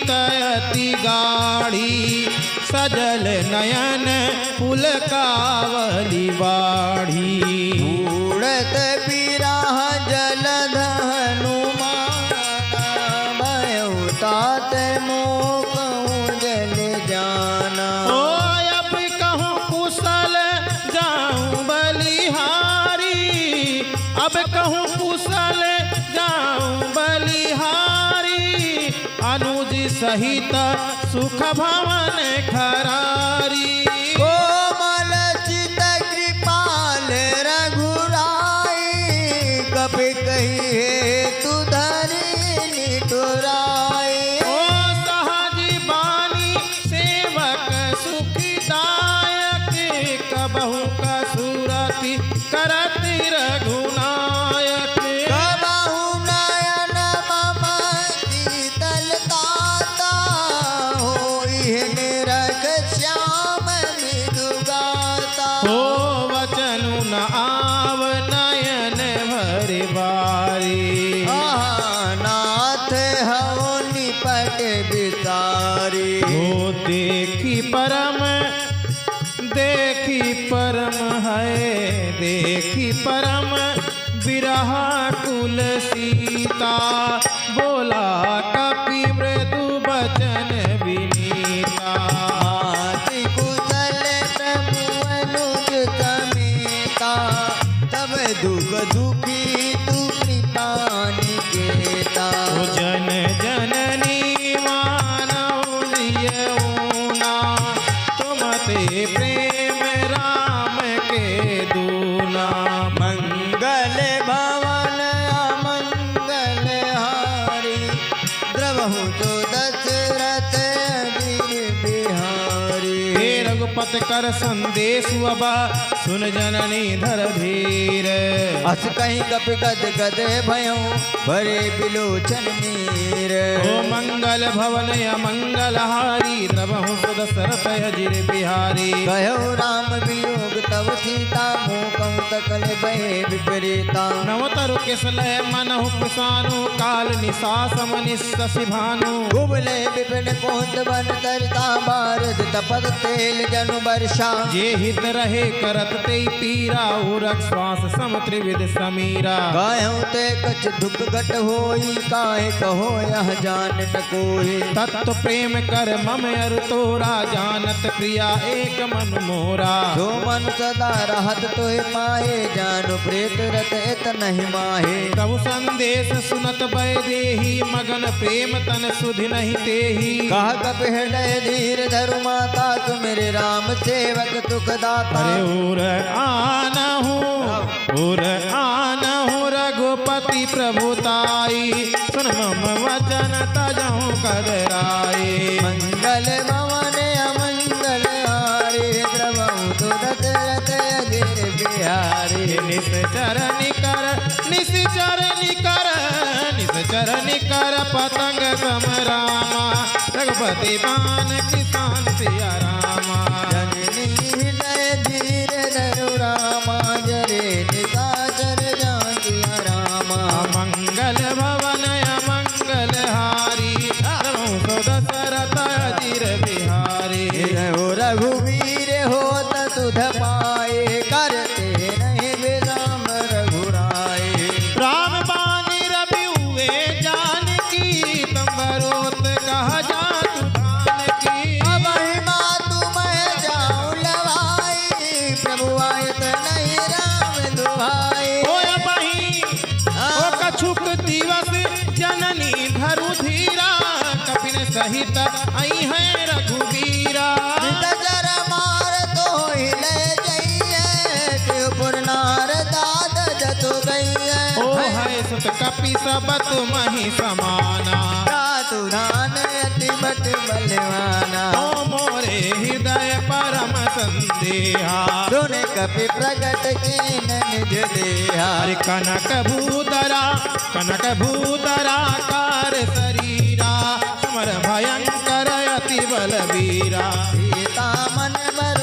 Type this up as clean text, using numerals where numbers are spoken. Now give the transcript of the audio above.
अति गाढ़ी सजल नयन पुलकावली बाढ़ी उड़त बिरह जलध हनुमाना भयउ तात मोह कहूँ जल जाना। ओ अब कहूँ कुशल जाऊं बलिहारी अब कहूँ कुशल जाऊं बलिहारी अनुज सहित सुख भवन खरारी कोमल चित कृपाल रघुराई कभी कही तु धरी निठुराई। ओ सहजी बानी सेवक सुखदायक कबहु कसुरति करति रघुनायक कबहु नयन मम शीतलताता होई निरख श्याम मृदुगाता। हो वचनु न आव नयन भर बारी नाथ हवो निपट बिसारी। हो देखी परम है देखी परम विरह कुल सीता बोला कपि मृदु बचन विनीता अति कुशल प्रभु अनुज समेता तब दुख दुखी तू कृपा निकेता। ओ जन जननी मानव लियऊना तुमते प्रेम राम के दूना मंगल भवन अमंगल हारी द्रवहु तो दशरथ अजीर बिहारी। हे रघुपत कर संदेश अब सुन जननी धर धीर अस कहीं कपि गद गद भयो भरे बिलोचन नीर। ओ मंगल भवन अमंगल हारी द्रवहु सुदशरथ अजिर बिहारी कहो राम वियोग तव सीता मोकं सकल भय विपरीता। नवतरु किसलय मनहु पिसानु काल निशासम निशि भानु कुबले विपिन पोत बन तरता बारद तपत तेल जनु वर्षा। जे हित रहे करत ते पीरा उरक श्वास सम त्रिविध समीरा गायहु ते कछ दुख घट होई काहे कहो यह जान न कोई। तत्व प्रेम कर मम अरु तोरा जानत प्रिया एक मन मोरा। जो मन सदा रहत तोहि पाए जानु प्रेत रत एत नहीं माहे। तब संदेश सुनत भय देही मगन प्रेम तन सुधि नहीं तेही कह कप हृदय धीर धरु माता तु मेरे राम सेवक तुख दाता। अरे उर आनहु रघुपति प्रभुताई सुन मम वचन तजहु कदराई। मंगल भवन अमंगल हारी द्रवहु तो दशरथ अजिर बिहारी। निश्चर निकर पतंग सम रामा रघुपति बान किसान सिया रामा। जननी हृदय धीर धरु रामा जरे निशाचर जाकिया रामा। मंगल भवन अमंगल हारी द्रवहु दशरथ अजिर बिहारी। हो रघुवीर होत सुध पाए करते नहीं विराम रघुराए। राम बानी रवि हुए जानकी तंबरोत कहा जातु जानकी। अब मातु मैं जाऊं लवाई प्रभु आयत नहीं राम दुहाई। ओ कछुक दिवस जननी धरु धीरा कपिन सहित आई है रघुवीरा। जर मार तो हिले जइए त्रिपुर नार दाद जतु गइए। ओ है सुत कपि सब तुमहि समाना रातु धान अति बट बलवाना। ओ मोरे हृदय परम संदेहा सुन कपि प्रगट कीन निज देहा। हरि कनक भूधरा कार शरीरा समर भयंकर अति बलवीरा। सीता मन बर